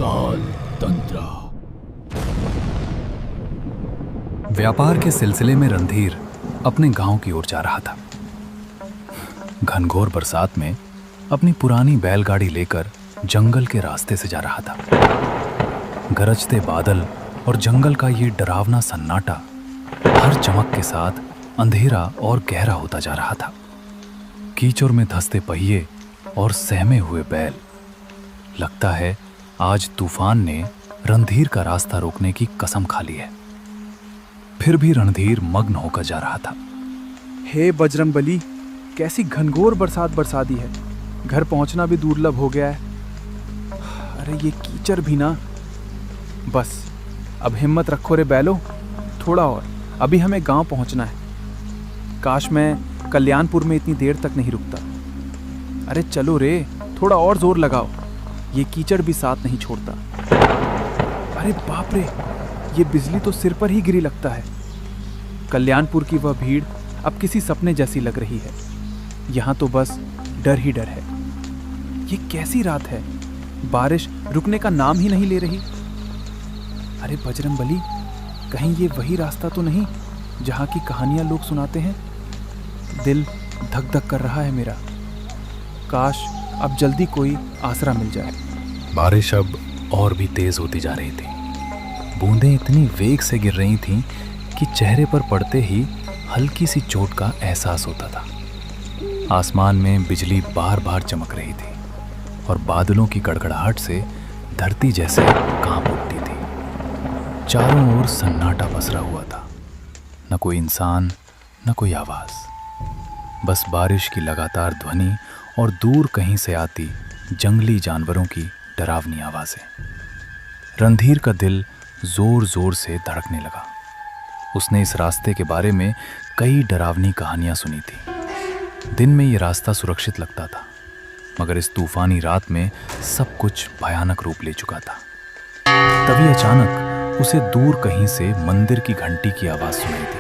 काल तंत्र। व्यापार के सिलसिले में रणधीर अपने गांव की ओर जा रहा था। घनघोर बरसात में अपनी पुरानी बैलगाड़ी लेकर जंगल के रास्ते से जा रहा था। गरजते बादल और जंगल का ये डरावना सन्नाटा हर चमक के साथ अंधेरा और गहरा होता जा रहा था। कीचड़ में धंसते पहिए और सहमे हुए बैल। लगता है आज तूफान ने रणधीर का रास्ता रोकने की कसम खा ली है। फिर भी रणधीर मग्न होकर जा रहा था। हे बजरंगबली, कैसी घनघोर बरसात बरसा दी है। घर पहुंचना भी दुर्लभ हो गया है। अरे ये कीचड़ भी ना। बस अब हिम्मत रखो रे बैलो, थोड़ा और, अभी हमें गांव पहुंचना है। काश मैं कल्याणपुर में इतनी देर तक नहीं रुकता। अरे चलो रे, थोड़ा और जोर लगाओ, ये कीचड़ भी साथ नहीं छोड़ता। अरे बाप रे, ये बिजली तो सिर पर ही गिरी लगता है। कल्याणपुर की वह भीड़ अब किसी सपने जैसी लग रही है। यहाँ तो बस डर ही डर है। ये कैसी रात है, बारिश रुकने का नाम ही नहीं ले रही। अरे बजरंगबली, कहीं ये वही रास्ता तो नहीं जहाँ की कहानियाँ लोग सुनाते हैं। दिल धक धक कर रहा है मेरा। काश अब जल्दी कोई आसरा मिल जाए। बारिश अब और भी तेज होती जा रही थी। बूंदें इतनी वेग से गिर रही थीं कि चेहरे पर पड़ते ही हल्की सी चोट का एहसास होता था। आसमान में बिजली बार बार चमक रही थी और बादलों की गड़गड़ाहट से धरती जैसे कांप उठती थी। चारों ओर सन्नाटा पसरा हुआ था। न कोई इंसान, न कोई आवाज, बस बारिश की लगातार ध्वनि और दूर कहीं से आती जंगली जानवरों की डरावनी आवाजें। रणधीर का दिल जोर जोर से धड़कने लगा। उसने इस रास्ते के बारे में कई डरावनी कहानियां सुनी थी। दिन में ये रास्ता सुरक्षित लगता था, मगर इस तूफानी रात में सब कुछ भयानक रूप ले चुका था। तभी अचानक उसे दूर कहीं से मंदिर की घंटी की आवाज सुनाई दी।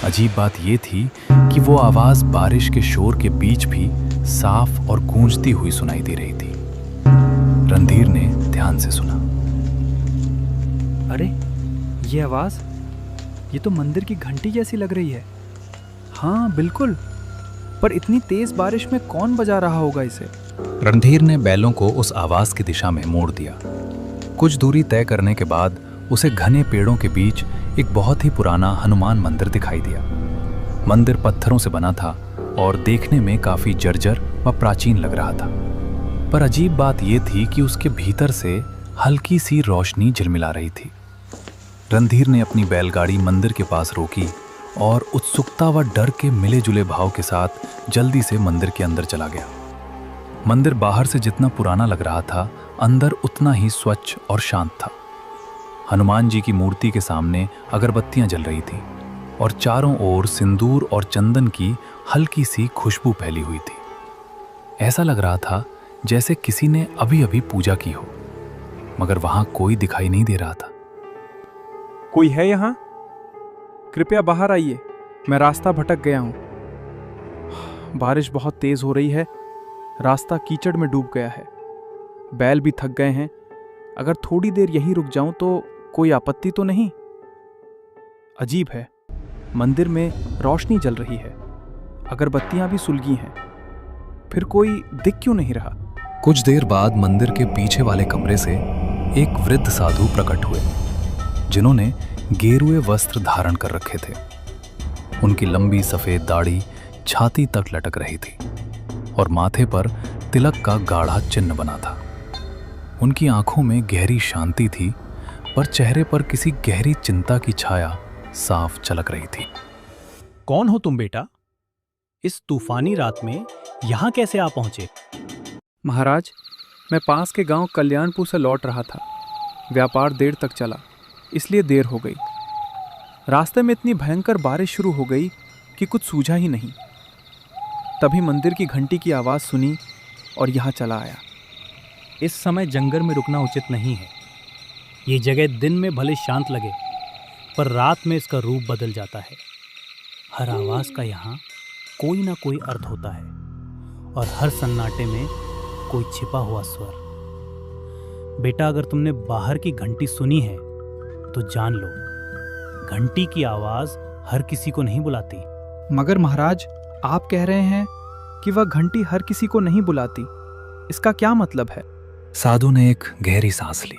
अजीब बात यह थी कि वो आवाज बारिश के शोर के बीच भी साफ और गूंजती हुई सुनाई दे रही थी। रणधीर ने ध्यान से सुना। अरे ये आवाज, ये तो मंदिर की घंटी जैसी लग रही है। हाँ बिल्कुल, पर इतनी तेज बारिश में कौन बजा रहा होगा इसे? रणधीर ने बैलों को उस आवाज की दिशा में मोड़ दिया। कुछ दूरी तय करने के बाद उसे घने पेड़ों के बीच एक बहुत ही पुराना हनुमान मंदिर दिखाई दिया। मंदिर पत्थरों से बना था और देखने में काफी जर्जर व प्राचीन लग रहा था। पर अजीब बात यह थी कि उसके भीतर से हल्की सी रोशनी झिलमिला रही थी। रणधीर ने अपनी बैलगाड़ी मंदिर के पास रोकी और उत्सुकता व डर के मिले जुले भाव के साथ जल्दी से मंदिर के अंदर चला गया। मंदिर बाहर से जितना पुराना लग रहा था, अंदर उतना ही स्वच्छ और शांत था। हनुमान जी की मूर्ति के सामने अगरबत्तियां जल रही थीं और चारों ओर सिंदूर और चंदन की हल्की सी खुशबू फैली हुई थी। ऐसा लग रहा था जैसे किसी ने अभी अभी पूजा की हो, मगर वहां कोई दिखाई नहीं दे रहा था। कोई है यहाँ? कृपया बाहर आइए, मैं रास्ता भटक गया हूँ। बारिश बहुत तेज हो रही है, रास्ता कीचड़ में डूब गया है। बैल भी थक गए हैं। अगर थोड़ी देर यहीं रुक जाऊं तो कोई आपत्ति तो नहीं? अजीब है, मंदिर में रोशनी जल रही है, अगरबत्तियां भी सुलगी हैं, फिर कोई दिख क्यों नहीं रहा? कुछ देर बाद मंदिर के पीछे वाले कमरे से एक वृद्ध साधु प्रकट हुए, जिन्होंने गेरुए वस्त्र धारण कर रखे थे। उनकी लंबी सफेद दाढ़ी छाती तक लटक रही थी और माथे पर तिलक का गाढ़ा चिन्ह बना था। उनकी आंखों में गहरी शांति थी, पर चेहरे पर किसी गहरी चिंता की छाया साफ झलक रही थी। कौन हो तुम बेटा? इस तूफानी रात में यहाँ कैसे आ पहुंचे? महाराज, मैं पास के गांव कल्याणपुर से लौट रहा था। व्यापार देर तक चला, इसलिए देर हो गई। रास्ते में इतनी भयंकर बारिश शुरू हो गई कि कुछ सूझा ही नहीं। तभी मंदिर की घंटी की आवाज़ सुनी और यहाँ चला आया। इस समय जंगल में रुकना उचित नहीं है। ये जगह दिन में भले शांत लगे, पर रात में इसका रूप बदल जाता है। हर आवाज़ का यहाँ कोई ना कोई अर्थ होता है और हर सन्नाटे में कोई छिपा हुआ स्वर। बेटा, अगर तुमने बाहर की घंटी सुनी है तो जान लो, घंटी की आवाज हर किसी को नहीं बुलाती। मगर महाराज, आप कह रहे हैं कि वह घंटी हर किसी को नहीं बुलाती। इसका क्या मतलब है? साधु ने एक गहरी सांस ली।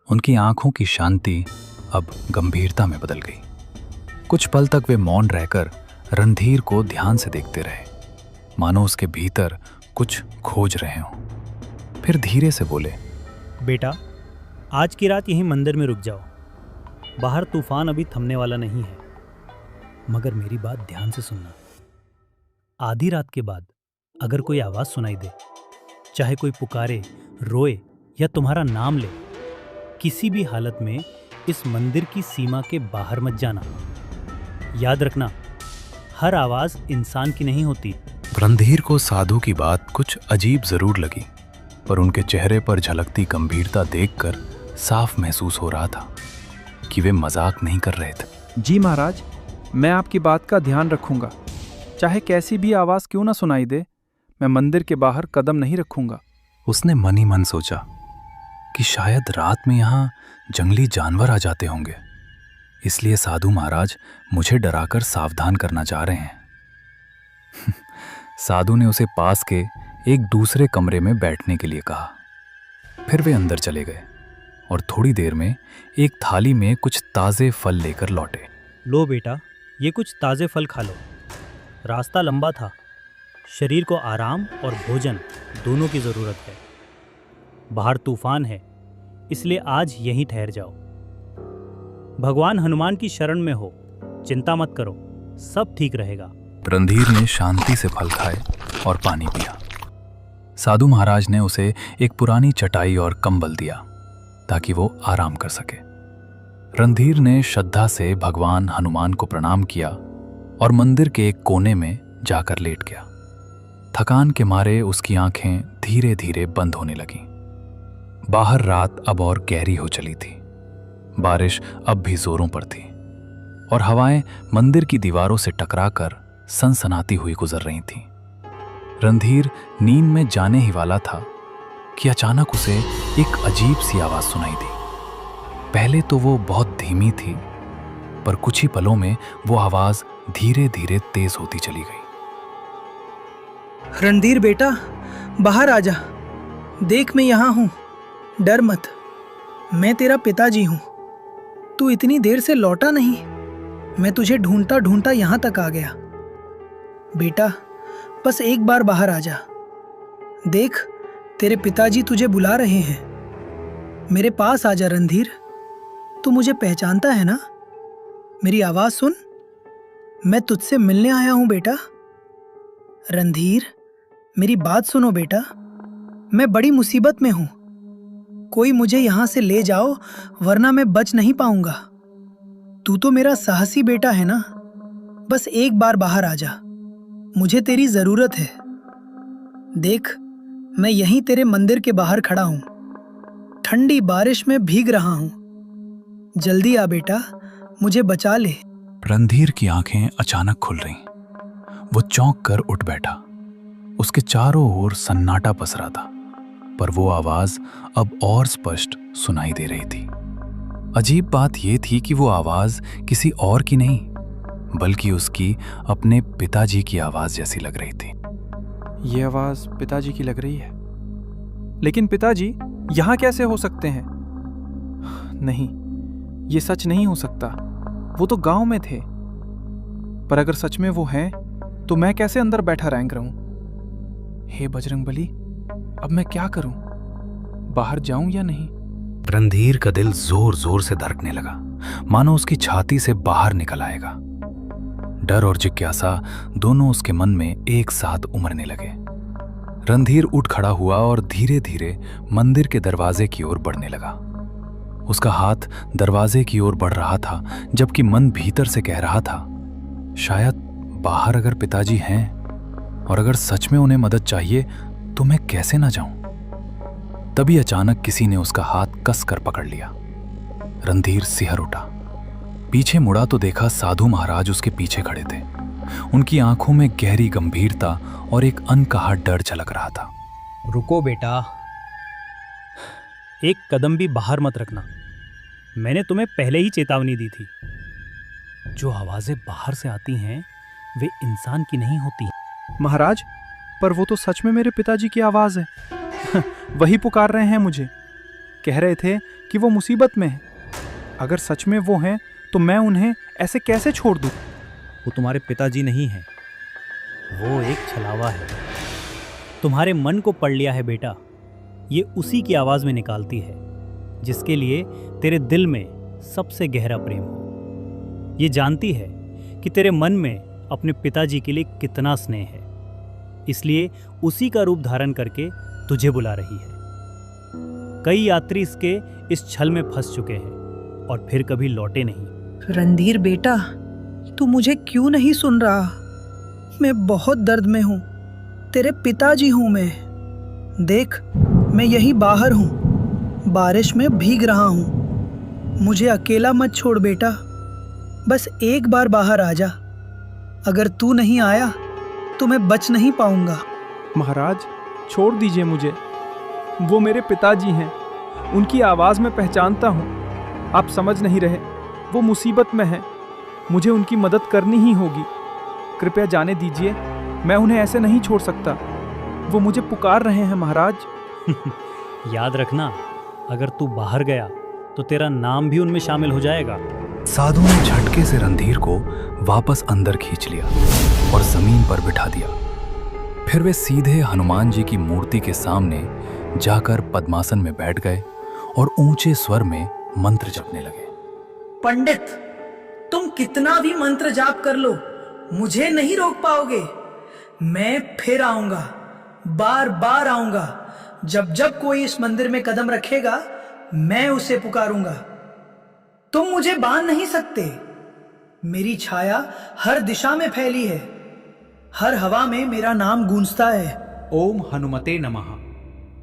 उनकी आंखों की शांति अब गंभीरता में बदल गई। कुछ पल तक वे मौन रहकर रणधीर को ध्यान से देखते रहे, मानो उसके भीतर कुछ खोज रहे हों। फिर धीरे से बोले, बेटा, आज की रात यहीं मंदिर में रुक जाओ। बाहर तूफान अभी थमने वाला नहीं है, मगर मेरी बात ध्यान से सुनना। आधी रात के बाद अगर कोई आवाज सुनाई दे, चाहे कोई पुकारे, रोए या तुम्हारा नाम ले, किसी भी हालत में इस मंदिर की सीमा के बाहर मत जाना। याद रखना, हर आवाज इंसान की नहीं होती। रणधीर को साधु की बात कुछ अजीब जरूर लगी, पर उनके चेहरे पर झलकती गंभीरता देखकर साफ महसूस हो रहा था कि वे मजाक नहीं कर रहे थे। जी महाराज, मैं आपकी बात का ध्यान रखूंगा। चाहे कैसी भी आवाज क्यों ना सुनाई दे, मैं मंदिर के बाहर कदम नहीं रखूंगा। उसने मन ही मन सोचा कि शायद रात में यहाँ जंगली जानवर आ जाते होंगे, इसलिए साधु महाराज मुझे डराकर सावधान करना चाह रहे हैं। साधु ने उसे पास के एक दूसरे कमरे में बैठने के लिए कहा। फिर वे अंदर चले गए और थोड़ी देर में एक थाली में कुछ ताज़े फल लेकर लौटे। लो बेटा, ये कुछ ताज़े फल खा लो। रास्ता लंबा था, शरीर को आराम और भोजन दोनों की ज़रूरत है। बाहर तूफान है, इसलिए आज यहीं ठहर जाओ। भगवान हनुमान की शरण में हो, चिंता मत करो, सब ठीक रहेगा। रणधीर ने शांति से फल खाए और पानी पिया। साधु महाराज ने उसे एक पुरानी चटाई और कंबल दिया ताकि वो आराम कर सके। रणधीर ने श्रद्धा से भगवान हनुमान को प्रणाम किया और मंदिर के एक कोने में जाकर लेट गया। थकान के मारे उसकी आंखें धीरे धीरे बंद होने लगीं। बाहर रात अब और गहरी हो चली थी। बारिश अब भी जोरों पर थी और हवाएं मंदिर की दीवारों से टकराकर सनसनाती हुई गुजर रही थीं। रणधीर नींद में जाने ही वाला था कि अचानक उसे एक अजीब सी आवाज सुनाई दी। पहले तो वो बहुत धीमी थी, पर कुछ ही पलों में वो आवाज धीरे धीरे तेज होती चली गई। रणधीर बेटा, बाहर आजा। देख, मैं यहाँ हूँ, डर मत। मैं तेरा पिताजी हूँ। तू इतनी देर से लौटा नहीं, मैं तुझे ढूंढता ढूंढता यहाँ तक आ गया। बेटा, बस एक बार बाहर आजा। देख, तेरे पिताजी तुझे बुला रहे हैं। मेरे पास आजा रणधीर। तू मुझे पहचानता है ना? मेरी आवाज सुन, मैं तुझसे मिलने आया हूँ बेटा। रणधीर, मेरी बात सुनो बेटा, मैं बड़ी मुसीबत में हूँ। कोई मुझे यहाँ से ले जाओ, वरना मैं बच नहीं पाऊंगा। तू तो मेरा साहसी बेटा है ना? बस एक बार बाहर आजा, मुझे तेरी जरूरत है। देख, मैं यहीं तेरे मंदिर के बाहर खड़ा हूँ। ठंडी बारिश में भीग रहा हूँ। जल्दी आ बेटा, मुझे बचा ले। रणधीर की आंखें अचानक खुल रहीं। वो चौंक कर उठ बैठा। उसके चारों ओर सन्नाटा पसरा था, पर वो आवाज अब और स्पष्ट सुनाई दे रही थी। अजीब बात यह थी कि वो आवाज किसी और की नहीं, बल्कि उसकी अपने पिताजी की आवाज जैसी लग रही थी। ये आवाज पिताजी की लग रही है, लेकिन पिताजी यहाँ कैसे हो सकते हैं? नहीं, ये सच नहीं हो सकता। वो तो गांव में थे। पर अगर सच में वो हैं, तो मैं कैसे अंदर बैठा रैंक रहूं? हे बजरंगबली, अब मैं क्या करूं? बाहर जाऊं या नहीं? रणधीर का दिल जोर जोर से धड़कने लगा, मानो उसकी छाती से बाहर निकल आएगा। डर और जिज्ञासा दोनों उसके मन में एक साथ उमड़ने लगे। रणधीर उठ खड़ा हुआ और धीरे धीरे मंदिर के दरवाजे की ओर बढ़ने लगा। उसका हाथ दरवाजे की ओर बढ़ रहा था, जबकि मन भीतर से कह रहा था, शायद बाहर अगर पिताजी हैं और अगर सच में उन्हें मदद चाहिए तो मैं कैसे ना जाऊं। तभी अचानक किसी ने उसका हाथ कस कर पकड़ लिया। रणधीर सिहर उठा। पीछे मुड़ा तो देखा साधु महाराज उसके पीछे खड़े थे। उनकी आंखों में गहरी गंभीरता और एक अनकहा डर झलक रहा था। रुको बेटा, एक कदम भी बाहर मत रखना। मैंने तुम्हें पहले ही चेतावनी दी थी। जो आवाजें बाहर से आती हैं वे इंसान की नहीं होती। महाराज, पर वो तो सच में मेरे पिताजी की आवाज़ है। वही पुकार रहे हैं मुझे। कह रहे थे कि वो मुसीबत में है। अगर सच में वो हैं तो मैं उन्हें ऐसे कैसे छोड़ दूँ? वो तुम्हारे पिताजी नहीं है, वो एक छलावा है। तुम्हारे मन को पढ़ लिया है बेटा। ये उसी की आवाज में निकालती है जिसके लिए तेरे दिल में सबसे गहरा प्रेम हो। ये जानती है कि तेरे मन में अपने पिताजी के लिए कितना स्नेह है, इसलिए उसी का रूप धारण करके तुझे बुला रही है। कई यात्री इसके इस छल में फंस चुके हैं और फिर कभी लौटे नहीं। रणधीर बेटा, तू मुझे क्यों नहीं सुन रहा? मैं बहुत दर्द में हूँ। तेरे पिताजी हूँ मैं। देख, मैं यही बाहर हूँ, बारिश में भीग रहा हूँ। मुझे अकेला मत छोड़ बेटा। बस एक बार बाहर आ जा। अगर तू नहीं आया तो मैं बच नहीं पाऊंगा। महाराज, छोड़ दीजिए मुझे। वो मेरे पिताजी हैं। उनकी आवाज़ में पहचानता हूँ। आप समझ नहीं रहे, वो मुसीबत में हैं। मुझे उनकी मदद करनी ही होगी। कृपया जाने दीजिए, मैं उन्हें ऐसे नहीं छोड़ सकता। वो मुझे पुकार रहे हैं महाराज। याद रखना, अगर तू बाहर गया तो तेरा नाम भी उनमें शामिल हो जाएगा। साधु ने झटके से रणधीर को वापस अंदर खींच लिया और जमीन पर बिठा दिया। फिर वे सीधे हनुमान जी की मूर्ति के सामने जाकर पद्मासन में बैठ गए और ऊंचे स्वर में मंत्र जपने लगे। पंडित, तुम कितना भी मंत्र जाप कर लो, मुझे नहीं रोक पाओगे। मैं फिर आऊंगा, बार बार आऊंगा। जब जब कोई इस मंदिर में कदम रखेगा, मैं उसे पुकारूंगा। तुम मुझे बांध नहीं सकते। मेरी छाया हर दिशा में फैली है। हर हवा में मेरा नाम गूंजता है। ओम हनुमते नमः,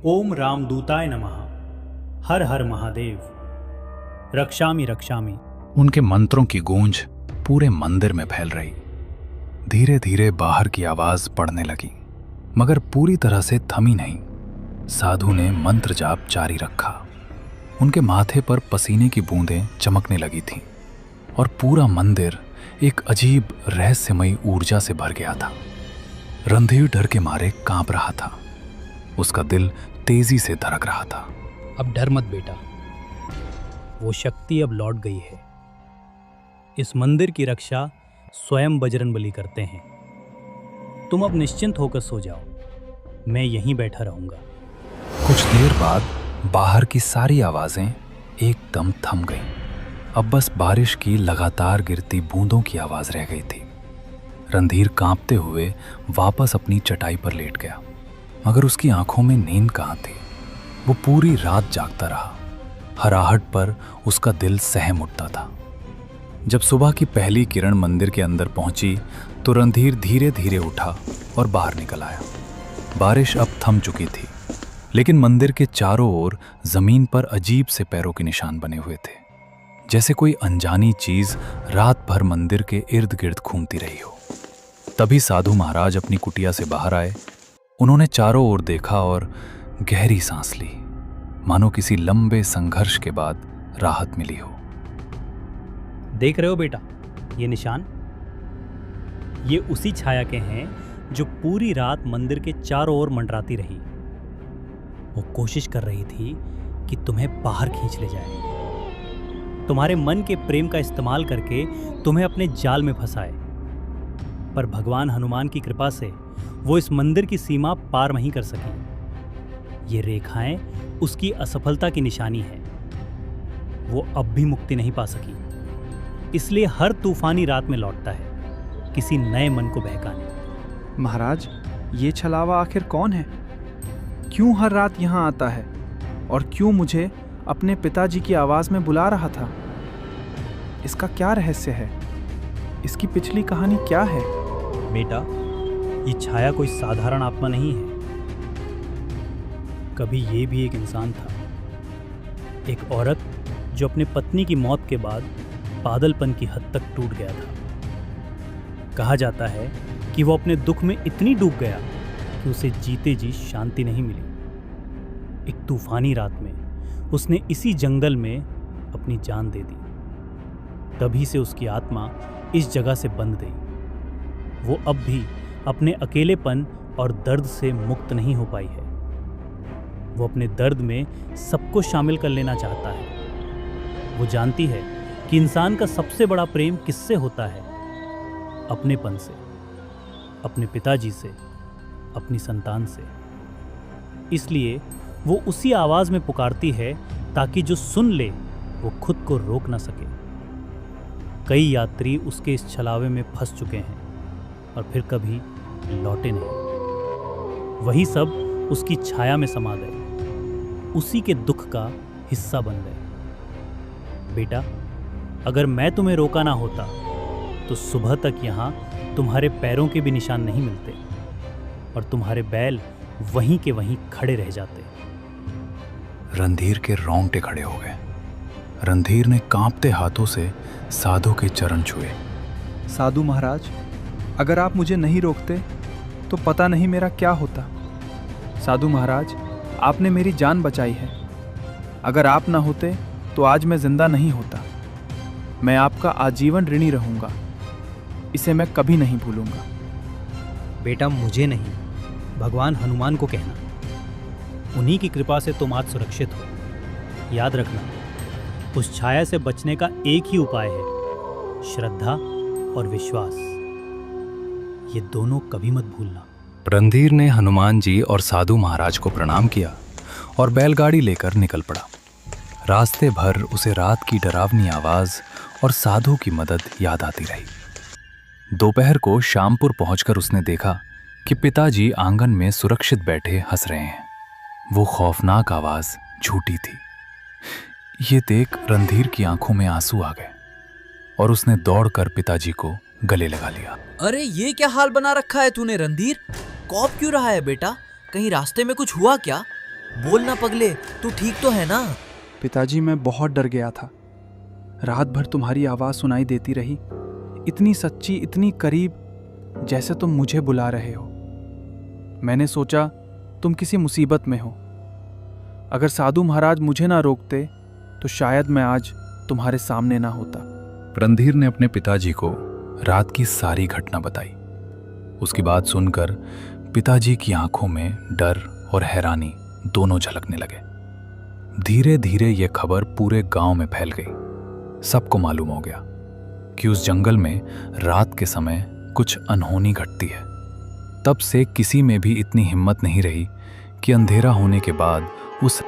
ओम रामदूताय नमः, हर हर महादेव, रक्षामि रक्षामि। उनके मंत्रों की गूंज पूरे मंदिर में फैल रही। धीरे धीरे बाहर की आवाज पड़ने लगी, मगर पूरी तरह से थमी नहीं। साधु ने मंत्र जाप जारी रखा। उनके माथे पर पसीने की बूंदें चमकने लगी थीं और पूरा मंदिर एक अजीब रहस्यमयी ऊर्जा से भर गया था। रणधीर डर के मारे कांप रहा था। उसका दिल तेजी से धड़क रहा था। अब डर मत बेटा, वो शक्ति अब लौट गई है। इस मंदिर की रक्षा स्वयं बजरंगबली करते हैं। तुम अब निश्चिंत होकर सो जाओ, मैं यहीं बैठा रहूंगा। कुछ देर बाद बाहर की सारी आवाजें एकदम थम गईं। अब बस बारिश की लगातार गिरती बूंदों की आवाज रह गई थी। रणधीर कांपते हुए वापस अपनी चटाई पर लेट गया, मगर उसकी आंखों में नींद कहाँ थी। वो पूरी रात जागता रहा। हराहट पर उसका दिल सहम उठता था। जब सुबह की पहली किरण मंदिर के अंदर पहुंची तो रणधीर धीरे धीरे उठा और बाहर निकल आया। बारिश अब थम चुकी थी, लेकिन मंदिर के चारों ओर जमीन पर अजीब से पैरों के निशान बने हुए थे, जैसे कोई अनजानी चीज रात भर मंदिर के इर्द गिर्द घूमती रही हो। तभी साधु महाराज अपनी कुटिया से बाहर आए। उन्होंने चारों ओर देखा और गहरी सांस ली, मानो किसी लंबे संघर्ष के बाद राहत मिली हो। देख रहे हो बेटा, ये निशान, ये उसी छाया के हैं जो पूरी रात मंदिर के चारों ओर मंडराती रही। वो कोशिश कर रही थी कि तुम्हें बाहर खींच ले जाए, तुम्हारे मन के प्रेम का इस्तेमाल करके तुम्हें अपने जाल में फंसाए। पर भगवान हनुमान की कृपा से वो इस मंदिर की सीमा पार नहीं कर सकी। ये रेखाएं उसकी असफलता की निशानी है। वो अब भी मुक्ति नहीं पा सकी, इसलिए हर तूफानी रात में लौटता है, किसी नए मन को बहकाने। महाराज, ये छलावा आखिर कौन है? क्यों हर रात यहाँ आता है और क्यों मुझे अपने पिताजी की आवाज़ में बुला रहा था? इसका क्या रहस्य है? इसकी पिछली कहानी क्या है? बेटा, ये छाया कोई साधारण आत्मा नहीं है। कभी ये भी एक इंसान था, एक औरत जो अपने पत्नी की मौत के बाद पागलपन की हद तक टूट गया था। कहा जाता है कि वो अपने दुख में इतनी डूब गया कि उसे जीते जी शांति नहीं मिली। एक तूफानी रात में उसने इसी जंगल में अपनी जान दे दी। तभी से उसकी आत्मा इस जगह से बंध गई। वो अब भी अपने अकेलेपन और दर्द से मुक्त नहीं हो पाई है। वो अपने दर्द में सबको शामिल कर लेना चाहता है। वो जानती है कि इंसान का सबसे बड़ा प्रेम किससे होता है? अपनेपन से, अपने पिताजी से, अपनी संतान से। इसलिए वो उसी आवाज में पुकारती है ताकि जो सुन ले वो खुद को रोक ना सके। कई यात्री उसके इस छलावे में फंस चुके हैं और फिर कभी लौटे नहीं। वही सब उसकी छाया में समा गए, उसी के दुख का हिस्सा बन गए। बेटा, अगर मैं तुम्हें रोका ना होता तो सुबह तक यहाँ तुम्हारे पैरों के भी निशान नहीं मिलते और तुम्हारे बैल वहीं के वहीं खड़े रह जाते। रणधीर के रोंगटे खड़े हो गए। रणधीर ने कांपते हाथों से साधु के चरण छुए। साधु महाराज, अगर आप मुझे नहीं रोकते तो पता नहीं मेरा क्या होता। साधु महाराज, आपने मेरी जान बचाई है। अगर आप ना होते तो आज मैं जिंदा नहीं होता। मैं आपका आजीवन ऋणी रहूंगा। इसे मैं कभी नहीं भूलूंगा। बेटा, मुझे नहीं, भगवान हनुमान को कहना। उन्हीं की कृपा से तुम आज सुरक्षित हो। याद रखना, उस छाया से बचने का एक ही उपाय है, श्रद्धा और विश्वास। ये दोनों कभी मत भूलना। रणधीर ने हनुमान जी और साधु महाराज को प्रणाम किया और बैलगाड़ी लेकर निकल पड़ा। रास्ते भर उसे रात की डरावनी आवाज और साधु की मदद याद आती रही। दोपहर को श्यामपुर पहुंचकर उसने देखा कि पिताजी आंगन में सुरक्षित बैठे हंस रहे हैं। वो खौफनाक आवाज झूठी थी। ये देख रणधीर की आंखों में आंसू आ गए और उसने दौड़कर पिताजी को गले लगा लिया। अरे ये क्या हाल बना रखा है तूने रणधीर? कौप क्यों रहा है बेटा? कहीं रास्ते में कुछ हुआ क्या? बोल ना पगले, तू ठीक तो है ना? पिताजी, मैं बहुत डर गया था। रात भर तुम्हारी आवाज़ सुनाई देती रही, इतनी सच्ची, इतनी करीब, जैसे तुम मुझे बुला रहे हो। मैंने सोचा तुम किसी मुसीबत में हो। अगर साधु महाराज मुझे ना रोकते तो शायद मैं आज तुम्हारे सामने ना होता। रणधीर ने अपने पिताजी को रात की सारी घटना बताई। उसकी बात सुनकर पिताजी की आंखों में डर और हैरानी दोनों झलकने लगे। धीरे धीरे यह खबर पूरे गांव में फैल गई। सबको मालूम हो गया कि उस जंगल में रात के समय कुछ अनहोनी घटती है। तब से किसी में भी इतनी हिम्मत नहीं रही कि अंधेरा होने के बाद उस